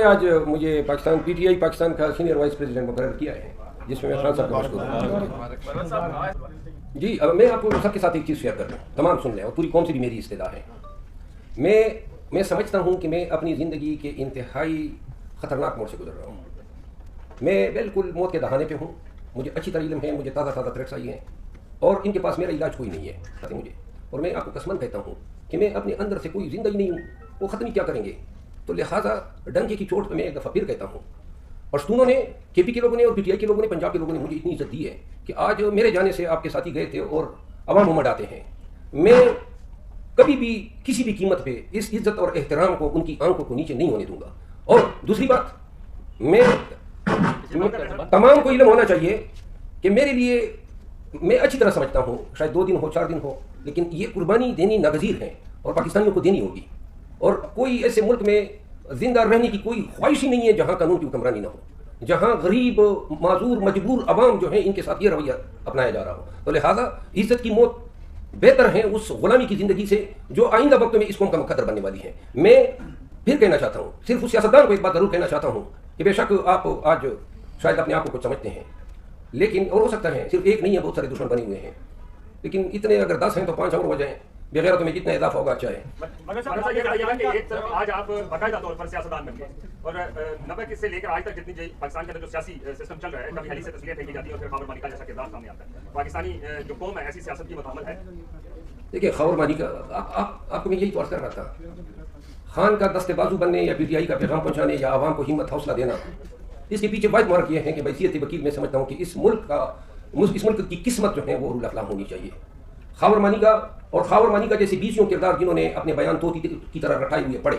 نے آج مجھے پاکستان PTI پاکستان کا سینئر وائس پریزیڈنٹ مقرر کیا ہے، جس میں میں خان صاحب کا مشکور ہوں۔ جی اب میں آپ کو سب کے ساتھ ایک چیز شیئر کر رہا ہوں، تمام سن لیں، اور پوری قوم سے بھی میری استدعا ہے۔ میں سمجھتا ہوں کہ میں اپنی زندگی کے انتہائی خطرناک موڑ سے گزر رہا ہوں۔ میں بالکل موت کے دہانے پہ ہوں، مجھے اچھی طرح علم ہے، مجھے تازہ تھریٹس آئی ہیں، اور ان کے پاس میرا علاج کوئی نہیں ہے مجھے، اور میں آپ کو قسماً کہتا ہوں کہ میں اپنے اندر سے کوئی زندہ ہی نہیں ہوں، وہ ختم ہی کیا کریں گے؟ تو لہٰذا ڈنکے کی چوٹ پہ میں ایک دفعہ پھر کہتا ہوں، پشتونوں نے، KP کے لوگوں نے اور PTI کے لوگوں نے، پنجاب کے لوگوں نے مجھے اتنی عزت دی ہے کہ آج میرے جانے سے آپ کے ساتھی گئے تھے اور عوام امڑ آتے ہیں۔ میں کبھی بھی کسی بھی قیمت پہ اس عزت اور احترام کو، ان کی آنکھوں کو نیچے نہیں ہونے دوں گا۔ اور دوسری بات، میں تمام کو علم ہونا چاہیے کہ میرے لیے، میں اچھی طرح سمجھتا ہوں، شاید 2 دن ہو 4 دن ہو، لیکن یہ قربانی دینی ناگزیر ہے اور پاکستانیوں کو دینی ہوگی، اور کوئی ایسے ملک میں زندہ رہنے کی کوئی خواہش ہی نہیں ہے جہاں قانون کی حکمرانی نہ ہو، جہاں غریب، معذور، مجبور عوام جو ہیں ان کے ساتھ یہ رویہ اپنایا جا رہا ہو۔ تو لہٰذا عزت کی موت بہتر ہے اس غلامی کی زندگی سے جو آئندہ وقت میں اس قوم کا مقدر بننے والی ہے۔ میں پھر کہنا چاہتا ہوں، صرف اس سیاستدان کو ایک بات ضرور کہنا چاہتا ہوں کہ بے شک آپ آج شاید اپنے آپ کو کچھ سمجھتے ہیں، لیکن اور ہو سکتا ہے صرف ایک نہیں ہے، بہت سارے دشمن بنے ہوئے ہیں، لیکن اتنے اگر 10 ہیں تو 5 اور ہو جائیں، بغیرتوں میں جتنا اضافہ ہوگا اچھا ہے۔ مگر صاحب یہ بتائیے گا کہ ایک طرف آج آپ باقاعدہ طور پر سیاستدان بن گئے، اور 90 سے لے کر آج تک جتنی پاکستان کے اندر جو سیاسی سسٹم چل رہا ہے، کبھی ہلی سے تسلیت پھینکی جاتی ہے اور پھر خاور مانی کا جیسا کردار سامنے آتا ہے۔ پاکستانی جو قوم ہے ایسی سیاست کی متحمل ہے؟ دیکھیے خاور مانی کا آپ کو میں یہی تو عرض کر رہا تھا، خان کا دست بازو بننے یا PTI کا پیغام پہنچانے یا عوام کو ہمت حوصلہ دینا، اس کے پیچھے واحد مارک یہ ہے کہ بحیثیت وکیل میں سمجھتا ہوں کہ اس ملک کی قسمت جو ہے وہ رول افلام ہونی چاہیے۔ خاور مانی کا جیسے 20 کردار جنہوں نے اپنے بیان طوطی کی طرح رٹائے ہوئے پڑے،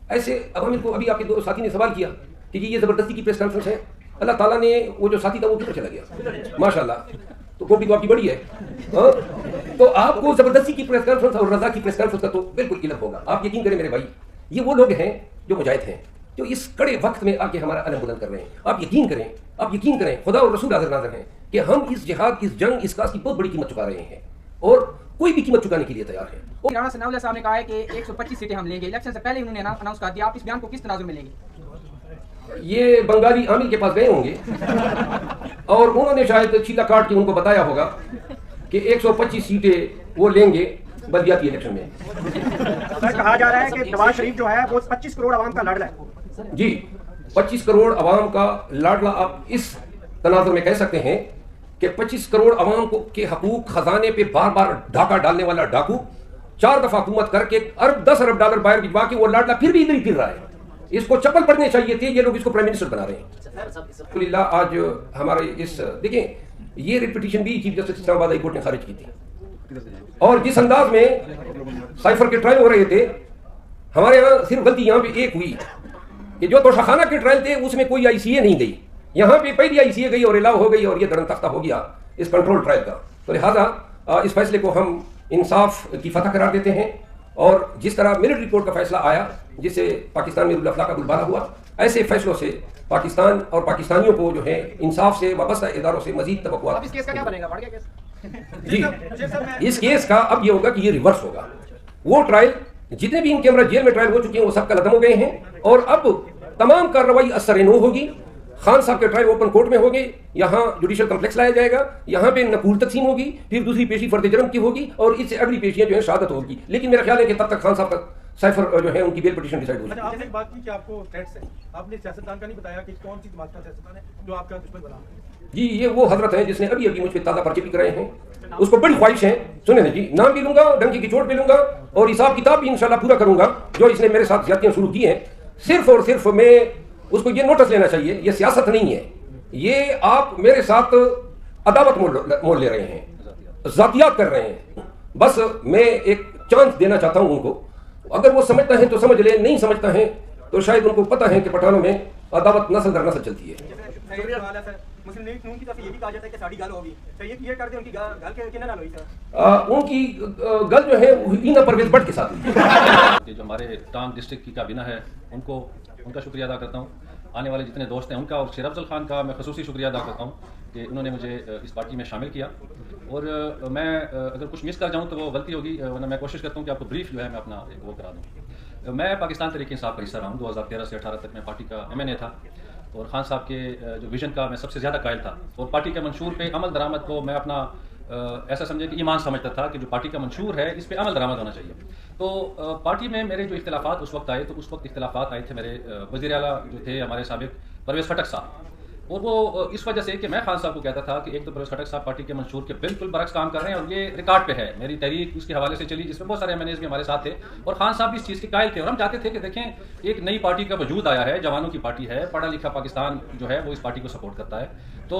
ایسے عوامل کو، ابھی آپ کے دو ساتھی نے سوال کیا کہ جی یہ زبردستی کی پریس کانفرنس ہے، اللہ تعالیٰ نے وہ جو ساتھی تھا وہ کدھر چلا گیا ماشاءاللہ، تو کاپی تو آپ کی بڑی ہے، تو آپ کو زبردستی کی پریس کانفرنس اور رضا کی پریس کانفرنس کا تو بالکل علم ہوگا۔ آپ یقین کریں میرے بھائی، یہ وہ لوگ ہیں جو مجاہد ہیں، جو اس کڑے وقت میں آ کے ہمارا علم بلند کر رہے ہیں۔ آپ یقین کریں خدا اور رسول حاضر ناظر ہیں کہ ہم اس جہاد، اس جنگ، اس کاس کی بہت بڑی قیمت چکا رہے ہیں، اور کوئی بھی قیمت چکانے کے لیے تیار ہے۔ رانا ثناء اللہ صاحب نے کہا ہے کہ 125 سیٹیں ہم لیں گے، الیکشن سے پہلے انہوں نے اناؤنس کر دیا، آپ اس بیان کو کس تناظر میں لیں گے؟ یہ بنگالی عامل کے پاس گئے ہوں گے اور انہوں نے شاید چیلا کاٹ کے ان کو بتایا ہوگا کہ 125 سیٹیں وہ لیں گے بلدیاتی الیکشن میں۔ کہا جا رہا ہے کہ نواز شریف جو ہے وہ 25 کروڑ عوام کا لاڈلا ہے۔ جی 25 کروڑ عوام کا لاڈلا، آپ اس تناظر میں کہہ سکتے ہیں کہ 25 کروڑ عوام کو کے حقوق خزانے پہ بار بار ڈھاکہ ڈالنے والا ڈاکو 4 دفعہ حکومت کر کے $10 ارب باہر بھجوا کے وہ لاڈلا پھر بھی ادھر ہی پھر رہا ہے۔ اس کو چپل پڑنے چاہیے تھے، یہ لوگ اس کو پرائم منسٹر بنا رہے ہیں۔ الحمدللہ آج ہمارے اس دیکھیں یہ ریٹ پٹیشن بھی چیف جسٹس اسلام آباد ہائی کورٹ نے خارج کی تھی، اور جس انداز میں سائفر کے ٹرائل ہو رہے تھے، ہمارے یہاں صرف غلطی یہاں پہ ایک ہوئی کہ جو توشخانہ کے ٹرائل تھے اس میں کوئی ICA نہیں گئی، یہاں پہ پہلی ICA گئی اور الاؤ ہو گئی، اور یہ درن تختہ ہو گیا اس کنٹرول ٹرائل کا۔ تو لہٰذا اس فیصلے کو ہم انصاف کی فتح قرار دیتے ہیں، اور جس طرح ملٹری کورٹ کا فیصلہ آیا جس سے پاکستان میں رول آف لاء کا بلبلہ ہوا، ایسے فیصلوں سے پاکستان اور پاکستانیوں کو جو ہے انصاف سے وابستہ اداروں سے مزید توقعات۔ اب اس کیس کا کیا بنے گا؟ بڑھ گیا کیس؟ جی اس کیس کا اب یہ ہوگا کہ یہ ریورس ہوگا، وہ ٹرائل جتنے بھی ان کیمرہ جیل میں ٹرائل ہو چکے ہیں وہ سب قلعدم ہو گئے ہیں، اور اب تمام کارروائی اثر نو ہوگی۔ خان صاحب کے ٹرائل اوپن کورٹ میں ہوگی، یہاں جوڈیشل کمپلیکس لایا جائے گا، یہاں پہ نقول تقسیم ہوگی، پھر دوسری پیشی فرد جرم کی ہوگی، اور اس سے اگلی پیشیاں جو ہیں شہادت ہوگی۔ لیکن میرا خیال ہے کہ تب تک خان صاحب کا سائفر جو ہے ان کی بیل پٹیشن ڈیسائیڈ ہو جائے گی۔ آپ نے بات کی کہ آپ کو تھریٹس ہے، آپ نے سیاستدان کا نہیں بتایا کہ کون سی جماعت کا سیاستدان ہے جو آپ کا دشمن بنا؟ جی یہ وہ حضرت ہیں جس نے ابھی مجھ پہ تازہ پرچے بھی کرائے ہیں، اس کو بڑی خواہش ہے، سنیں نا جی، نام بھی لوں گا، ڈنکی کی چوٹ بھی لوں گا، اور حساب کتاب بھی انشاءاللہ پورا کروں گا جو اس نے میرے ساتھ زیادتیاں شروع کی ہیں۔ صرف اور صرف میں اس کو یہ نوٹس لینا چاہیے، یہ سیاست نہیں ہے، یہ آپ میرے ساتھ عداوت مول لے رہے ہیں، ذاتیات کر رہے ہیں۔ بس میں ایک چانس دینا چاہتا ہوں ان کو، اگر وہ سمجھتا ہے تو سمجھ لیں، نہیں سمجھتا ہے تو شاید ان کو پتہ ہے کہ پٹھانوں میں عداوت نسل در نسل چلتی ہے۔ مسلم لیگ نون کی طرف یہ بھی کہا جاتا ہے کہ ساڑی گل ہوگی، چاہیے کہ یہ کر دیں ان کی گل کے کنہ نہ ہوئی سر، ان کی گل جو ہے اینا پرویز بٹ کے ساتھ ہوئی۔ جو ہمارے ٹانگ ڈسٹرکٹ کی کابینہ ہے ان کا شکریہ ادا کرتا ہوں، آنے والے جتنے دوست ہیں ان کا، اور شیر افضل خان کا میں خصوصی شکریہ ادا کرتا ہوں کہ انہوں نے مجھے اس پارٹی میں شامل کیا، اور میں اگر کچھ مس کر جاؤں تو وہ غلطی ہوگی، ورنہ میں کوشش کرتا ہوں کہ آپ کو بریف جو ہے میں اپنا وہ کرا دوں۔ میں پاکستان تحریک انصاف کا حصہ رہا ہوں. 2013 سے 18 تک میں پارٹی کا MNA تھا اور خان صاحب کے جو ویژن کا میں سب سے زیادہ قائل تھا اور پارٹی کے منشور پہ عمل درآمد کو میں اپنا ایسا سمجھے کہ ایمان سمجھتا تھا کہ جو پارٹی کا منشور ہے اس پہ عمل درآمد ہونا چاہیے. تو پارٹی میں میرے جو اختلافات اس وقت آئے تو اس وقت اختلافات آئے تھے میرے وزیر اعلیٰ جو تھے ہمارے سابق پرویز خٹک صاحب, اور وہ اس وجہ سے کہ میں خان صاحب کو کہتا تھا کہ ایک تو پرویز خٹک صاحب پارٹی کے منشور کے بالکل برعکس کام کر رہے ہیں اور یہ ریکارڈ پہ ہے, میری تحریک اس کے حوالے سے چلی جس میں بہت سارے MNAs بھی ہمارے ساتھ تھے اور خان صاحب بھی اس چیز کے قائل تھے اور ہم چاہتے تھے کہ دیکھیں ایک نئی پارٹی کا وجود آیا ہے, جوانوں کی پارٹی ہے, پڑھا لکھا پاکستان جو ہے وہ اس پارٹی کو سپورٹ کرتا ہے, تو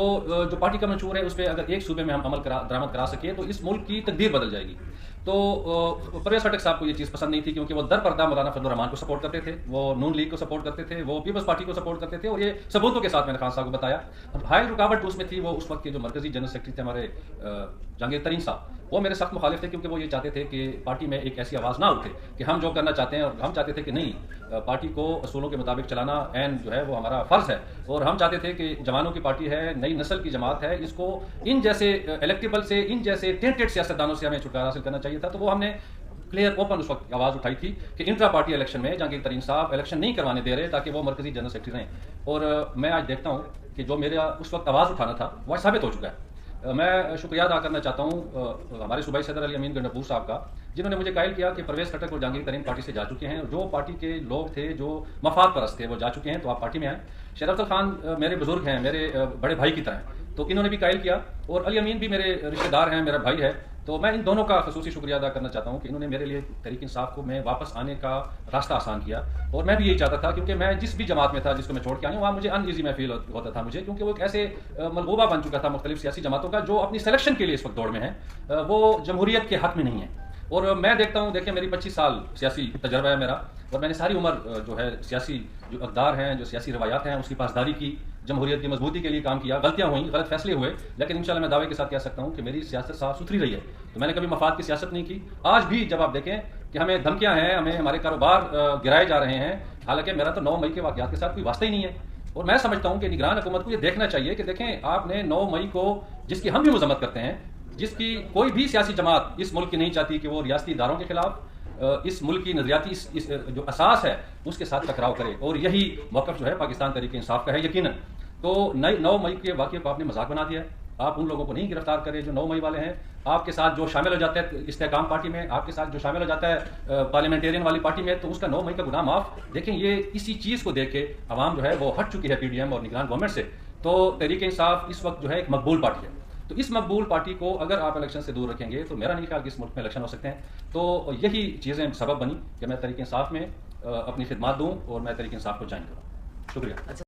جو پارٹی کا منشور ہے اس پہ اگر ایک صوبے میں ہم عمل درآمد کرا سکیں تو اس ملک کی تقدیر بدل جائے گی. تو پرویز خٹک صاحب کو یہ چیز پسند نہیں تھی کیونکہ وہ در پردہ مولانا فضل الرحمان کو سپورٹ کرتے تھے, وہ نون لیگ کو سپورٹ کرتے تھے, وہ پیپلز پارٹی کو سپورٹ کرتے تھے اور یہ ثبوتوں کے ساتھ میں نے خان صاحب کو بتایا. حائل رکاوٹ اس میں تھی, وہ اس وقت کے جو مرکزی جنرل سیکرٹری تھے ہمارے جہانگیر ترین صاحب, وہ میرے سخت مخالف تھے کیونکہ وہ یہ چاہتے تھے کہ پارٹی میں ایک ایسی آواز نہ اٹھے کہ ہم جو کرنا چاہتے ہیں, اور ہم چاہتے تھے کہ نہیں پارٹی کو اصولوں کے مطابق چلانا عین جو ہے وہ ہمارا فرض ہے, اور ہم چاہتے تھے کہ جوانوں کی پارٹی ہے, نئی نسل کی جماعت ہے, اس کو ان جیسے الیکٹیبل سے, ان جیسے ٹینٹڈ سیاستدانوں سے ہمیں چھٹکارا حاصل کرنا چاہیے تھا. تو وہ ہم نے کلیئر اوپن اس وقت آواز اٹھائی تھی کہ انٹرا پارٹی الیکشن میں جہانگیر ترین صاحب الیکشن نہیں کروانے دے رہے تاکہ وہ مرکزی جنرل سیکرٹری رہیں, اور میں آج دیکھتا ہوں کہ جو میرا اس وقت آواز اٹھانا تھا وہ ثابت ہو چکا ہے. میں شکریہ ادا کرنا چاہتا ہوں ہمارے صوبائی صدر علی امین گنڈپور صاحب کا, جنہوں نے مجھے قائل کیا کہ پرویز خٹک اور جہانگیر ترین پارٹی سے جا چکے ہیں, جو پارٹی کے لوگ تھے جو مفاد پرست تھے وہ جا چکے ہیں, تو آپ پارٹی میں آئیں. شیر افضل خان میرے بزرگ ہیں, میرے بڑے بھائی کی طرح ہیں, تو انہوں نے بھی قائل کیا, اور علی امین بھی میرے رشتہ دار ہیں, میرا بھائی ہے. تو میں ان دونوں کا خصوصی شکریہ ادا کرنا چاہتا ہوں کہ انہوں نے میرے لیے تحریک انصاف کو میں واپس آنے کا راستہ آسان کیا, اور میں بھی یہی چاہتا تھا کیونکہ میں جس بھی جماعت میں تھا جس کو میں چھوڑ کے آیا ہوں وہاں مجھے ان ایزی میں فیل ہوتا تھا مجھے, کیونکہ وہ ایک ایسے ملغوبہ بن چکا تھا مختلف سیاسی جماعتوں کا جو اپنی سلیکشن کے لیے اس وقت دوڑ میں ہیں, وہ جمہوریت کے حق میں نہیں ہے. اور میں دیکھتا ہوں, دیکھیں میری 25 سال سیاسی تجربہ ہے میرا, اور میں نے ساری عمر جو ہے سیاسی جو اقدار ہیں, جو سیاسی روایات ہیں اس کی پاسداری کی, جمہوریت کی مضبوطی کے لیے کام کیا. غلطیاں ہوئیں, غلط فیصلے ہوئے, لیکن انشاءاللہ میں دعوے کے ساتھ کہہ سکتا ہوں کہ میری سیاست صاف ستھری رہی ہے. تو میں نے کبھی مفاد کی سیاست نہیں کی. آج بھی جب آپ دیکھیں کہ ہمیں دھمکیاں ہیں, ہمیں ہمارے کاروبار گرائے جا رہے ہیں, حالانکہ میرا تو 9 مئی کے واقعات کے ساتھ کوئی واسطہ ہی نہیں ہے. اور میں سمجھتا ہوں کہ نگران حکومت کو یہ دیکھنا چاہیے کہ دیکھیں آپ نے 9 مئی کو, جس کی ہم بھی مذمت کرتے ہیں, جس کی کوئی بھی سیاسی جماعت اس ملک کی نہیں چاہتی کہ وہ ریاستی اداروں کے خلاف اس ملک کی نظریاتی اس جو اساس ہے اس کے ساتھ ٹکراؤ کرے, اور یہی موقف جو ہے پاکستان تحریک انصاف کا ہے یقیناً. تو 9 مئی کے واقعے کو آپ نے مذاق بنا دیا ہے. آپ ان لوگوں کو نہیں گرفتار کریں جو 9 مئی والے ہیں. آپ کے ساتھ جو شامل ہو جاتا ہے استحکام پارٹی میں, آپ کے ساتھ جو شامل ہو جاتا ہے پارلیمنٹیرین والی پارٹی میں, تو اس کا 9 مئی کا گناہ معاف. دیکھیں یہ اسی چیز کو دیکھ کے عوام جو ہے وہ ہٹ چکی ہے PDM اور نگران گورنمنٹ سے. تو تحریک انصاف اس وقت جو ہے ایک مقبول پارٹی ہے. تو اس مقبول پارٹی کو اگر آپ الیکشن سے دور رکھیں گے تو میرا نہیں خیال کہ اس ملک میں الیکشن ہو سکتے ہیں. تو یہی چیزیں سبب بنی کہ میں تحریک انصاف میں اپنی خدمات دوں اور میں تحریک انصاف کو جوائن کروں. شکریہ.